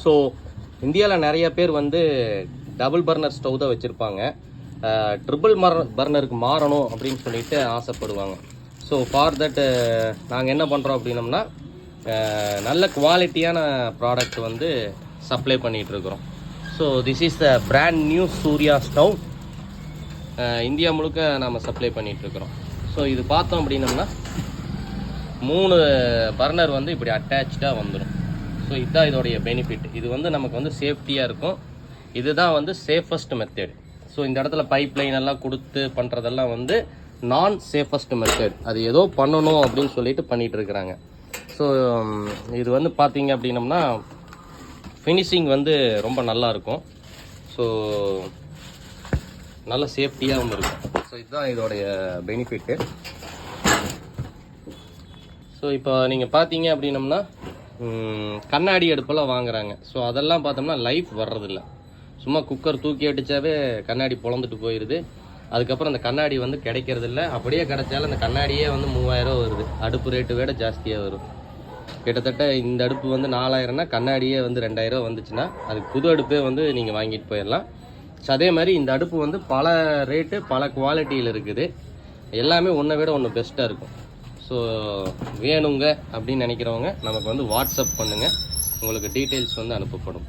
So இந்தியாவில் நிறைய பேர் வந்து டபுள் பர்னர் ஸ்டவ் தான் வச்சுருப்பாங்க. ட்ரிபிள் பர்னருக்கு மாறணும் அப்படின்னு சொல்லிட்டு ஆசைப்படுவாங்க. ஸோ ஃபார் தட் நாங்கள் என்ன பண்ணுறோம் அப்படின்னம்னா நல்ல குவாலிட்டியான ப்ராடக்ட் வந்து சப்ளை பண்ணிகிட்ருக்குறோம். So this is the brand new Surya stove. India முழுக்க நாம் சப்ளை பண்ணிகிட்ருக்குறோம். ஸோ இது பார்த்தோம் அப்படின்னம்னா 3 பர்னர் வந்து இப்படி அட்டாச்சாக வந்துடும். ஸோ இதுதான் இதோடைய பெனிஃபிட். இது வந்து நமக்கு வந்து சேஃப்டியாக இருக்கும். இதுதான் வந்து சேஃபஸ்ட் மெத்தட். ஸோ இந்த இடத்துல பைப் லைன் எல்லாம் கொடுத்து பண்ணுறதெல்லாம் வந்து நான் சேஃபஸ்ட் மெத்தட். அது ஏதோ பண்ணணும் அப்படின்னு சொல்லிட்டு பண்ணிகிட்டு இருக்கிறாங்க. ஸோ இது வந்து பார்த்தீங்க அப்படின்னம்னா ஃபினிஷிங் வந்து ரொம்ப நல்லாயிருக்கும். ஸோ நல்ல சேஃப்டியாகவும் இருக்கும். ஸோ இதுதான் இதோடைய பெனிஃபிட்டு. ஸோ இப்போ நீங்கள் பார்த்தீங்க அப்படின்னம்னா கண்ணாடி அடுப்பெல்லாம் வாங்குறாங்க. ஸோ அதெல்லாம் பார்த்தோம்னா லைஃப் வர்றதில்ல. சும்மா குக்கர் தூக்கி அடித்தாவே கண்ணாடி பொழந்துட்டு போயிடுது. அதுக்கப்புறம் அந்த கண்ணாடி வந்து கிடைக்கிறதில்ல. அப்படியே கிடைச்சாலும் அந்த கண்ணாடியே வந்து 3000 வருது. அடுப்பு ரேட்டு விட ஜாஸ்தியாக வரும். கிட்டத்தட்ட இந்த அடுப்பு வந்து 4000னா கண்ணாடியே வந்து 2000 வந்துச்சுன்னா அதுக்கு புது அடுப்பே வந்து நீங்கள் வாங்கிட்டு போயிடலாம். ஸோ அதே மாதிரி இந்த அடுப்பு வந்து பல ரேட்டு பல குவாலிட்டியில் இருக்குது. எல்லாமே ஒன்றை விட ஒன்று பெஸ்ட்டாக இருக்கும். ஸோ வேணுங்க அப்படின்னு நினைக்கிறவங்க நமக்கு வந்து வாட்ஸ்அப் பண்ணுங்கள். உங்களுக்கு டீட்டெயில்ஸ் வந்து அனுப்பப்படும்.